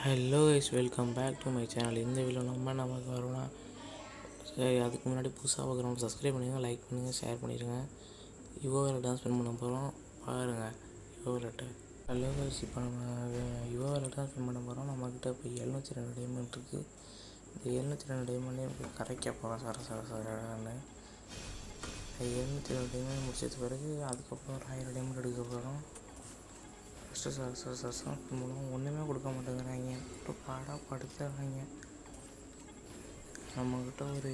Hello guys, welcome back to my channel. இந்த video நமக்கு வரோம்னா, சரி அதுக்கு முன்னாடி புதுசாக பார்க்குறவங்க சப்ஸ்கிரைப் பண்ணிடுங்க, லைக் பண்ணுங்கள், ஷேர் பண்ணிடுங்க. யுவோ வேலட் தான் ஸ்பெண்ட் பண்ண போகிறோம், பாருங்கள். யுவோ வேலட்டு. ஹலோ கைஸ், இப்போ நம்ம யுவோ வேலட் தான் ஸ்பெண்ட் பண்ண போகிறோம். நம்மக்கிட்ட இப்போ 702 டைமண்ட் இருக்குது. இந்த 702 டைமண்டே இப்போ கரைக்க போகிறோம் சரன்னு. 702 டைமண்ட் முடிச்சது பிறகு அதுக்கப்புறம் ஒரு 1000 டைமண்ட் எடுக்க போகிறோம். ஃபஸ்ட்டு மூலம் ஒன்றுமே கொடுக்க மாட்டேங்கிறாங்க, போட்டு பாடாக படுத்துறாங்க. நம்மக்கிட்ட ஒரு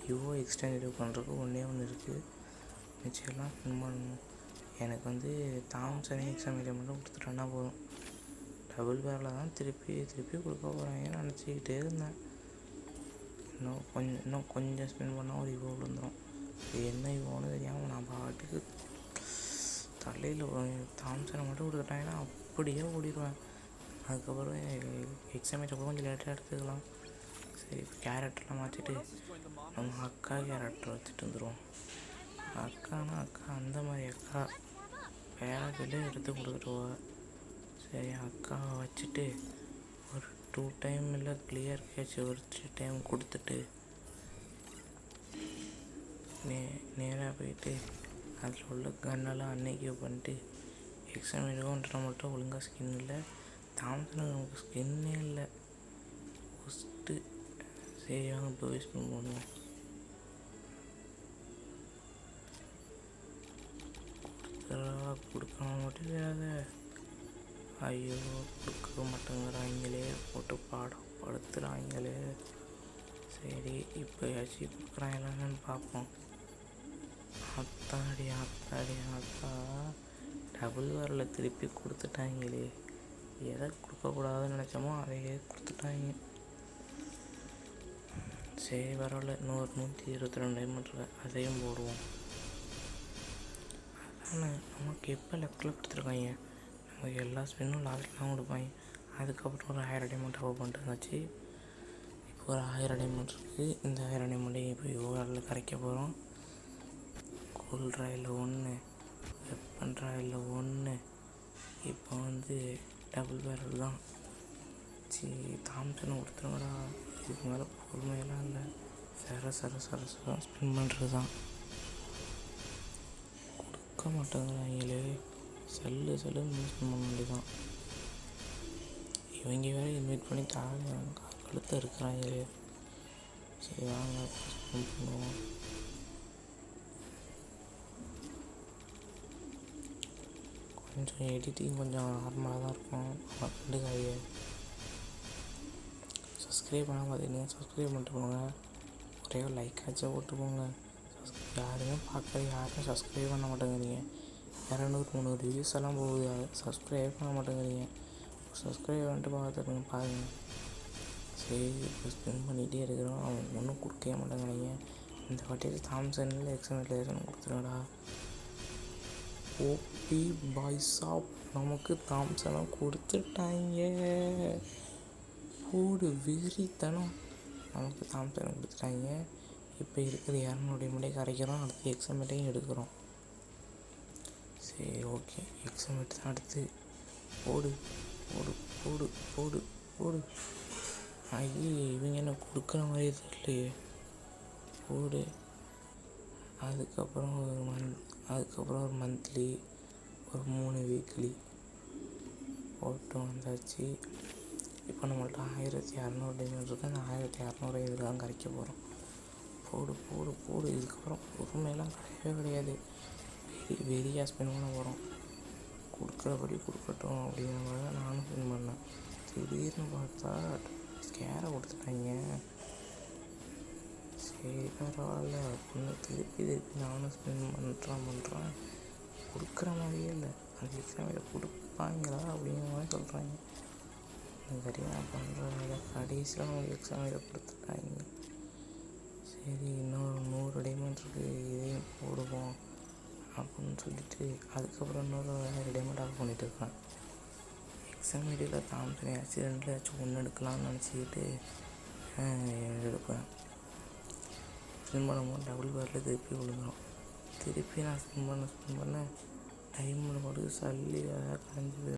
யுவோ எக்ஸ்டெண்ட் பண்ணுறதுக்கு ஒன்று இருக்குது, மிச்சம்லாம் ஸ்பின் பண்ணணும். எனக்கு வந்து தாம்சனே எக்ஸாம் மட்டும் கொடுத்துட்டோன்னா போதும். டபுள் பேரில் தான் திருப்பி கொடுக்க போகிறாங்கன்னு நினச்சிக்கிட்டே இருந்தேன். இன்னும் கொஞ்சம் ஸ்பின் பண்ணால் ஒரு யுவோ விழுந்துடும். என்ன யுவோன்னு தெரியாமல் நான் பாட்டுக்கு தலையில் தாம்சனை மட்டும் கொடுத்துட்டாங்கன்னா அப்படியே ஓடிடுவேன். அதுக்கப்புறம் எக்ஸாமேட் கொஞ்சம் லேட்டாக எடுத்துக்கலாம். சரி, இப்போ கேரக்டர்லாம் மாற்றிட்டு நம்ம அக்கா கேரக்டர் வச்சுட்டு வந்துடுவோம். அக்கா அந்த மாதிரி அக்கா பேராக்கிலே எடுத்து கொடுத்துருவா. சரி, அக்காவை வச்சுட்டு ஒரு 2 டைம் இல்லை கிளியர் கேட்ச் ஒரு 3 டைம் கொடுத்துட்டு நேராக போயிட்டு அதில் உள்ள கன்னெல்லாம் அன்னைக்கு பண்ணிட்டு எக்ஸாம் எடுக்கன்ற மட்டும் ஒழுங்காக ஸ்கின் இல்லை. தாம்சனுக்கு நமக்கு ஸ்கின்னே இல்லை ஃபஸ்ட்டு. சரி, வாங்க இப்போ வேஸ்ட் பண்ணுவோம். கொடுக்கணும் மட்டும் தெரியாத. ஐயோ, கொடுக்க மாட்டேங்கிறாங்களே, போட்டு பாடம் படுத்துகிறாங்களே. சரி, இப்போயாச்சும் கொடுக்குறாங்களான்னு பார்ப்போம். அத்தாடி டபுள் வரல திருப்பி கொடுத்துட்டாங்களே. எதை கொடுக்கக்கூடாதுன்னு நினச்சோமோ அதையே கொடுத்துட்டாங்க. சரி, பரவாயில்ல, இன்னொரு 122 டைமண்ட் இருக்கு, அதையும் போடுவோம். அதானே நமக்கு எப்போ லெக்கில் கொடுத்துருக்காங்க. நமக்கு எல்லா ஸ்பின்னும் லாஸ்ட்லாம் கொடுப்பாங்க. அதுக்கப்புறம் ஒரு 1000 டைமண்ட் அவ்வளோ பண்ணிட்டு இருந்துச்சு. இப்போ ஒரு 1000 டைமண்ட் இருக்குது. இந்த 1000 டைமண்டையும் இப்போ யோகாவில் கரைக்க போகிறோம். கோல்ட் ராயில் 1, வெப்பன் ராயில் 1. இப்போ வந்து டபுள் பேரல் தான். சரி, தாம்சனை கொடுத்துருங்கடா. இதுக்கு மேலே பொறுமையெல்லாம் இல்லை, சர ஸ்பின் பண்ணுறது தான். கொடுக்க மாட்டேங்கிறாங்களே, செல்லு ஸ்பின் பண்ண வேண்டியதான். இவங்க வேறு இன்வைட் பண்ணி கழுத்தை இருக்கிறாங்களே. சரி, வாங்க ஸ்பின் பண்ணுவோம். கொஞ்சம் எடிட்டிங் கொஞ்சம் நார்மலாக தான் இருக்கும், கண்டுக்காதீங்க. சப்ஸ்கிரைப் பண்ணால் பார்த்தீங்கன்னா சப்ஸ்கிரைப் பண்ணிட்டு போங்க. ஒரே ஒரு லைக்காச்சும் போட்டு போங்க. யாருமே பார்க்குறது, யாருமே சப்ஸ்கிரைப் பண்ண மாட்டேங்கிறீங்க. 200-300 வியூஸ் எல்லாம் போகுது, சப்ஸ்கிரைப் பண்ண மாட்டேங்கிறீங்க. சப்ஸ்கிரைப் பண்ணிட்டு பார்த்துருங்க, பாருங்கள். சரி, இப்போ ஸ்பெண்ட் பண்ணிகிட்டே இருக்கிறோம். அவன் ஒன்றும் கொடுக்கவே மாட்டேங்கிறீங்க. இந்த வாட்டி தாம்சனில் எக்ஸாம் கொடுத்துருங்கடா. ஓபி பாய்ஸாப் நமக்கு தாம்சனை கொடுத்துட்டாங்க. போடு வெறித்தனம், நமக்கு தாம்சனை கொடுத்துட்டாங்க. இப்போ இருக்கிற 200 டைமண்டே கரைக்கிறோம். அடுத்து எக்ஸாமேட்டையும் எடுக்கிறோம். சரி, ஓகே, எக்ஸாமேட் தான் அடுத்து. போடு போடு போடு போடு போடு. ஐயே, இவங்க என்ன கொடுக்குற மாதிரி தெரியலையே. போடு. அதுக்கப்புறம் ஒரு மந்த்லி, ஒரு 3 வீக்லி போட்டு வந்தாச்சு. இப்போ நம்மள்ட்ட 1200 டைமண்ட் இருக்குது. அந்த 1200 இதில் தான் கரைக்க போகிறோம். போடு போடு போடு. இதுக்கப்புறம் பொறுமையெல்லாம் கிடையாது. வெறியாக ஸ்பெண்ட் பண்ண போகிறோம். கொடுக்குறபடி கொடுக்கட்டும் அப்படிங்கிற மாதிரி தான் நானும் ஸ்பெண்ட் பண்ணேன். திடீர்னு பார்த்தா ஸ்கேரை கொடுத்துட்டாங்க. சரி, பரவாயில்ல, ஒன்று திருப்பி நானும் ஸ்பெண்ட் பண்ணுறான். கொடுக்குற மாதிரியே இல்லை. அந்த எக்ஸாமில் கொடுப்பாங்களா அப்படிங்கிற மாதிரி சொல்கிறாங்க. இந்த சரியாக பண்ணுறத கடைசியில் அவங்க எக்ஸாமில் கொடுத்துட்டாங்க. சரி, இன்னொரு 100 டைமண்ட் இருக்குது, இதையும் போடுவோம் அப்படின்னு சொல்லிட்டு அதுக்கப்புறம் இன்னொரு 1000 டைமண்ட் ஆஃப் பண்ணிகிட்டு இருக்கேன். எக்ஸாம் ஐடியில் தாம்சன் ஆக்சிடெண்ட்டில் ஏதாச்சும் ஒன்று எடுக்கலாம்னு நினச்சிக்கிட்டு எடுப்பேன். ஸ்பின் பண்ணும்போது டபுள் பேரில் திருப்பி விழுந்துடும். திருப்பி நான் ஸ்பின் பண்ண டைமில் மட்டும் சல்லி கலைஞ்சி